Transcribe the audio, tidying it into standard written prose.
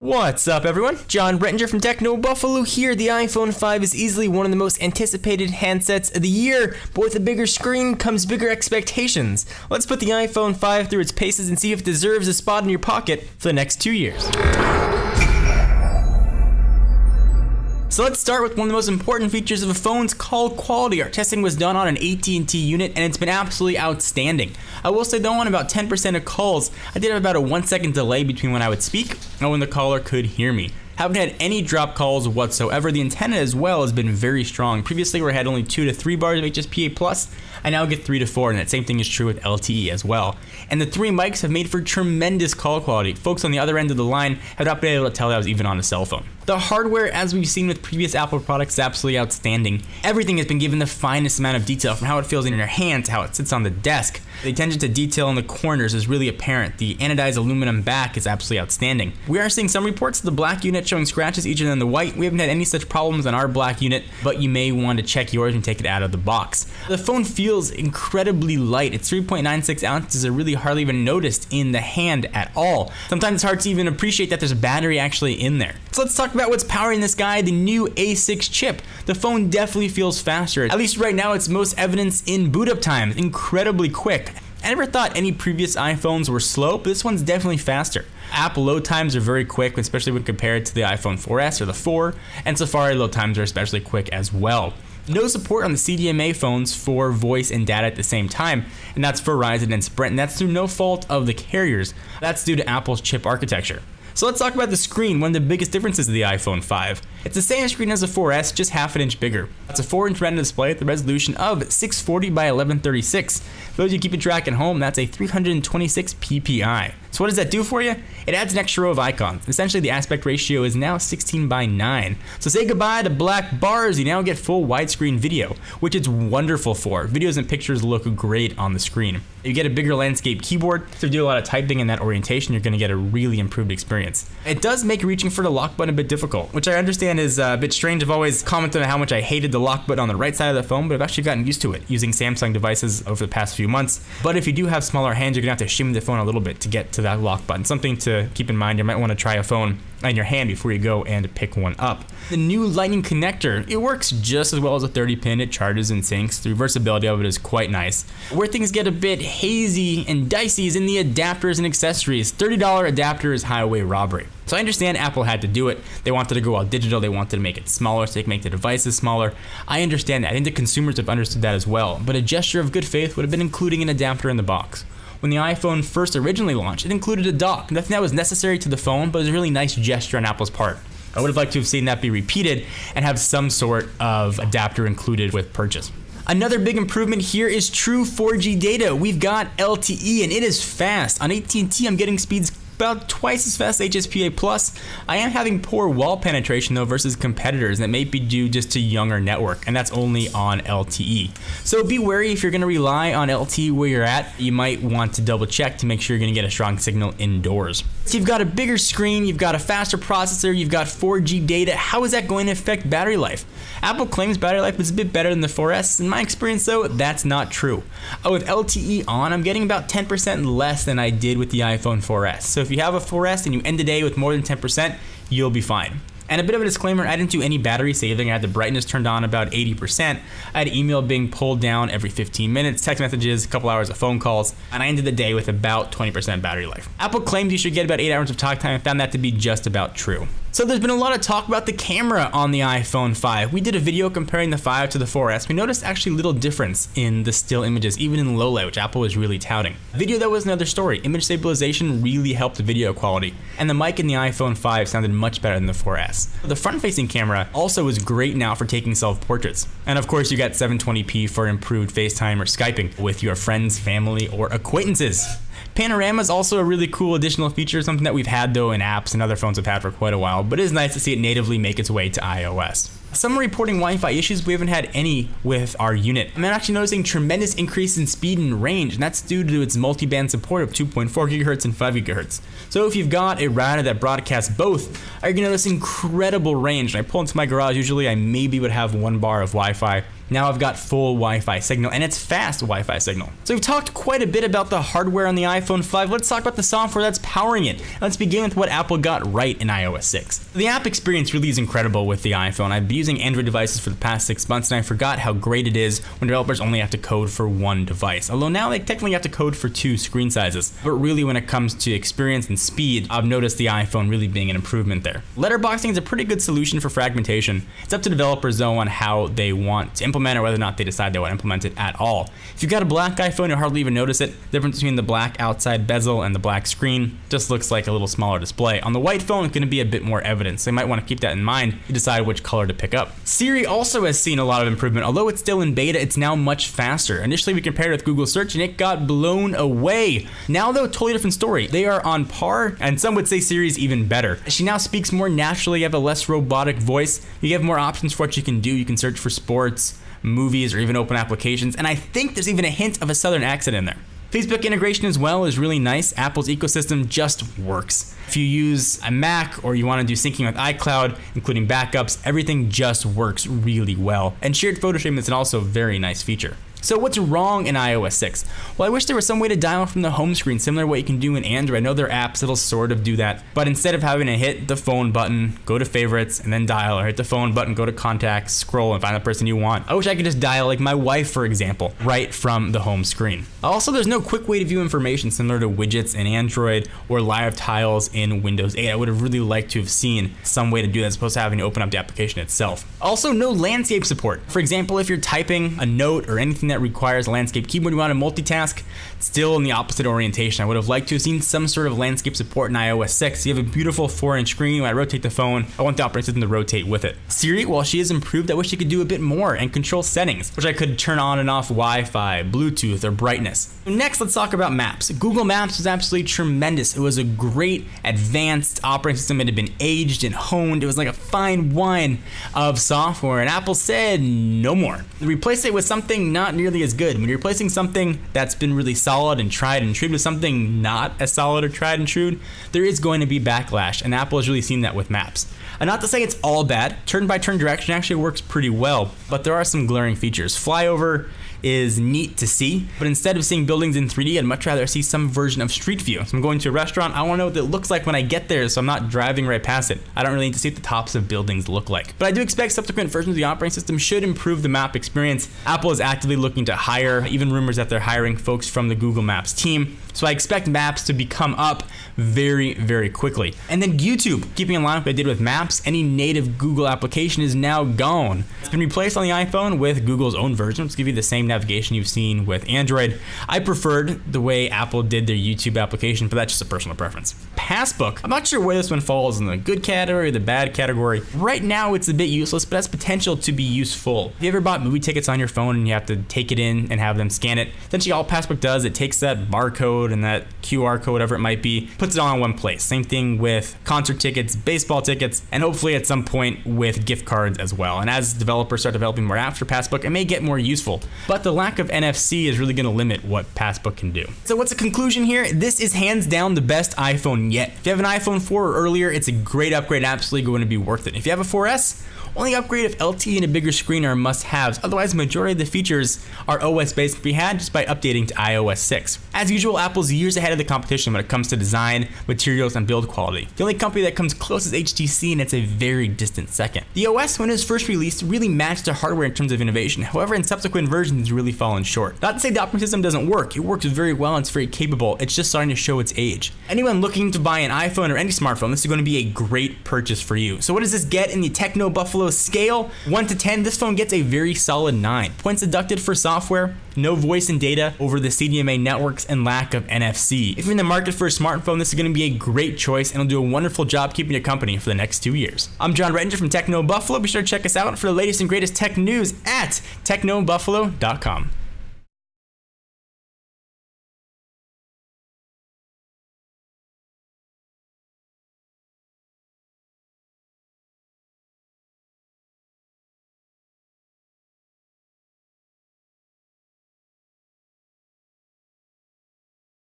What's up everyone? John Brettinger from Techno Buffalo here. The iPhone 5 is easily one of the most anticipated handsets of the year, but with a bigger screen comes bigger expectations. Let's put the iPhone 5 through its paces and see if it deserves a spot in your pocket for the next 2 years. So let's start with one of the most important features of a phone's call quality. Our testing was done on an AT&T unit and it's been absolutely outstanding. I will say though, on about 10% of calls, I did have about a 1 second delay between when I would speak and when the caller could hear me. Haven't had any drop calls whatsoever. The antenna as well has been very strong. Previously we had only 2 to 3 bars of HSPA+, I now get 3 to 4, and that same thing is true with LTE as well. And the 3 mics have made for tremendous call quality. Folks on the other end of the line have not been able to tell that I was even on a cell phone. The hardware, as we've seen with previous Apple products, is absolutely outstanding. Everything has been given the finest amount of detail, from how it feels in your hands to how it sits on the desk. The attention to detail in the corners is really apparent. The anodized aluminum back is absolutely outstanding. We are seeing some reports of the black unit showing scratches easier than the white. We haven't had any such problems on our black unit, but you may want to check yours and take it out of the box. The phone feels incredibly light. It's 3.96 ounces, are really hardly even noticed in the hand at all. Sometimes it's hard to even appreciate that there's a battery actually in there. So let's talk about what's powering this guy, the new A6 chip. The phone definitely feels faster. At least right now, it's most evidence in boot up time, incredibly quick. I never thought any previous iPhones were slow, but this one's definitely faster. App load times are very quick, especially when compared to the iPhone 4S or the 4, and Safari load times are especially quick as well. No support on the CDMA phones for voice and data at the same time, and that's for Verizon and Sprint, and that's through no fault of the carriers. That's due to Apple's chip architecture. So let's talk about the screen, one of the biggest differences of the iPhone 5. It's the same screen as the 4S, just half an inch bigger. It's a 4-inch Retina display at the resolution of 640 by 1136. For those of you keeping track at home, that's a 326 ppi. So what does that do for you? It adds an extra row of icons. Essentially, the aspect ratio is now 16 by 9. So say goodbye to black bars, you now get full widescreen video, which it's wonderful for. Videos and pictures look great on the screen. You get a bigger landscape keyboard, so if you do a lot of typing in that orientation, you're going to get a really improved experience. It does make reaching for the lock button a bit difficult, which I understand is a bit strange. I've always commented on how much I hated the lock button on the right side of the phone, but I've actually gotten used to it using Samsung devices over the past few months. But if you do have smaller hands, you're going to have to shimmy the phone a little bit to get to that lock button. Something to keep in mind. You might want to try a phone in your hand before you go and pick one up. The new Lightning connector, it works just as well as a 30-pin. It charges and syncs. The reversibility of it is quite nice. Where things get a bit hazy and dicey is in the adapters and accessories. $30 adapter is highway robbery. So I understand Apple had to do it. They wanted to go all digital. They wanted to make it smaller so they can make the devices smaller. I understand that. I think the consumers have understood that as well. But a gesture of good faith would have been including an adapter in the box. When the iPhone first originally launched, it included a dock. Nothing that was necessary to the phone, but it was a really nice gesture on Apple's part. I would have liked to have seen that be repeated and have some sort of adapter included with purchase. Another big improvement here is true 4G data. We've got LTE and it is fast. On AT&T, I'm getting speeds about twice as fast as HSPA+. I am having poor wall penetration though versus competitors, and that may be due just to younger network, and that's only on LTE. So be wary if you're going to rely on LTE where you're at. You might want to double check to make sure you're going to get a strong signal indoors. So you've got a bigger screen, you've got a faster processor, you've got 4G data. How is that going to affect battery life? Apple claims battery life is a bit better than the 4S. In my experience though, that's not true. With LTE on, I'm getting about 10% less than I did with the iPhone 4S. So if you have a 4S and you end the day with more than 10%, you'll be fine. And a bit of a disclaimer, I didn't do any battery saving. I had the brightness turned on about 80%. I had email being pulled down every 15 minutes, text messages, a couple hours of phone calls, and I ended the day with about 20% battery life. Apple claims you should get about 8 hours of talk time. I found that to be just about true. So there's been a lot of talk about the camera on the iPhone 5. We did a video comparing the 5 to the 4S. We noticed actually little difference in the still images, even in low light, which Apple was really touting. Video, that was another story. Image stabilization really helped the video quality, and the mic in the iPhone 5 sounded much better than the 4S. The front-facing camera also is great now for taking self-portraits. And of course, you got 720p for improved FaceTime or Skyping with your friends, family, or acquaintances. Panorama is also a really cool additional feature, something that we've had though in apps and other phones have had for quite a while, but it is nice to see it natively make its way to iOS. Some are reporting Wi-Fi issues. We haven't had any with our unit. I'm actually noticing tremendous increase in speed and range, and that's due to its multi-band support of 2.4 GHz and 5 GHz. So if you've got a router that broadcasts both, you're gonna notice incredible range. When I pull into my garage, usually I maybe would have 1 bar of Wi-Fi, Now I've got full Wi-Fi signal, and it's fast Wi-Fi signal. So we've talked quite a bit about the hardware on the iPhone 5. Let's talk about the software that's powering it. Let's begin with what Apple got right in iOS 6. The app experience really is incredible with the iPhone. I've been using Android devices for the past 6 months, and I forgot how great it is when developers only have to code for one device. Although now they technically have to code for 2 screen sizes. But really, when it comes to experience and speed, I've noticed the iPhone really being an improvement there. Letterboxing is a pretty good solution for fragmentation. It's up to developers though on how they want to implement it, or whether or not they decide they want to implement it at all. If you've got a black iPhone, you'll hardly even notice it. The difference between the black outside bezel and the black screen just looks like a little smaller display. On the white phone, it's going to be a bit more evident, so you might want to keep that in mind to decide which color to pick up. Siri also has seen a lot of improvement. Although it's still in beta, it's now much faster. Initially, we compared it with Google Search, and it got blown away. Now though, totally different story. They are on par, and some would say Siri's even better. She now speaks more naturally. You have a less robotic voice. You have more options for what you can do. You can search for sports, movies, or even open applications, and I think there's even a hint of a southern accent in there. Facebook integration as well is really nice. Apple's ecosystem just works. If you use a Mac or you want to do syncing with iCloud, including backups, everything just works really well. And shared photo sharing is an also very nice feature. So what's wrong in iOS 6? Well, I wish there was some way to dial from the home screen, similar to what you can do in Android. I know there are apps that'll sort of do that, but instead of having to hit the phone button, go to favorites, and then dial, or hit the phone button, go to contacts, scroll, and find the person you want, I wish I could just dial, like my wife, for example, right from the home screen. Also, there's no quick way to view information similar to widgets in Android or live tiles in Windows 8. I would have really liked to have seen some way to do that as opposed to having to open up the application itself. Also, no landscape support. For example, if you're typing a note or anything that requires a landscape keyboard, you want to multitask, still in the opposite orientation. I would have liked to have seen some sort of landscape support in iOS 6. You have a beautiful 4-inch screen. When I rotate the phone, I want the operating system to rotate with it. Siri, while she has improved, I wish she could do a bit more and control settings, which I could turn on and off Wi-Fi, Bluetooth, or brightness. Next, let's talk about Maps. Google Maps was absolutely tremendous. It was a great, advanced operating system. It had been aged and honed. It was like a fine wine of software, and Apple said no more. Replace it with something not nearly as good. When you're replacing something that's been really solid and tried and true with something not as solid or tried and true, there is going to be backlash, and Apple has really seen that with Maps. And not to say it's all bad. Turn-by-turn direction actually works pretty well, but there are some glaring features. Flyover is neat to see, but instead of seeing buildings in 3D, I'd much rather see some version of Street View. So I'm going to a restaurant, I want to know what it looks like when I get there, so I'm not driving right past it. I don't really need to see what the tops of buildings look like. But I do expect subsequent versions of the operating system should improve the map experience. Apple is actively looking to hire, even rumors that they're hiring folks from the Google Maps team. So I expect Maps to become up very, very quickly. And then YouTube, keeping in line with what I did with Maps, any native Google application is now gone. It's been replaced on the iPhone with Google's own version, which gives you the same navigation you've seen with Android. I preferred the way Apple did their YouTube application, but that's just a personal preference. Passbook, I'm not sure where this one falls in the good category or the bad category. Right now it's a bit useless, but has potential to be useful. If you ever bought movie tickets on your phone and you have to take it in and have them scan it, essentially all Passbook does, it takes that barcode and that QR code, whatever it might be, puts it all in one place. Same thing with concert tickets, baseball tickets, and hopefully at some point with gift cards as well. And as developers start developing more apps for Passbook, it may get more useful, but the lack of NFC is really going to limit what Passbook can do. So what's the conclusion here? This is hands down the best iPhone yet. If you have an iPhone 4 or earlier, it's a great upgrade, absolutely going to be worth it. If you have a 4S, only upgrade if LTE and a bigger screen are must-haves. Otherwise, the majority of the features are OS-based to be had just by updating to iOS 6. As usual, Apple's years ahead of the competition when it comes to design, materials, and build quality. The only company that comes close is HTC, and it's a very distant second. The OS, when it was first released, really matched the hardware in terms of innovation. However, in subsequent versions, it's really fallen short. Not to say the operating system doesn't work. It works very well and it's very capable. It's just starting to show its age. Anyone looking to buy an iPhone or any smartphone, this is going to be a great purchase for you. So what does this get in the Techno Buffalo scale? 1 to 10, this phone gets a very solid 9. Points deducted for software, no voice and data over the CDMA networks, and lack of NFC. If you're in the market for a smartphone, this is going to be a great choice and it'll do a wonderful job keeping you company for the next 2 years. I'm John Rettinger from Techno Buffalo. Be sure to check us out for the latest and greatest tech news at technobuffalo.com.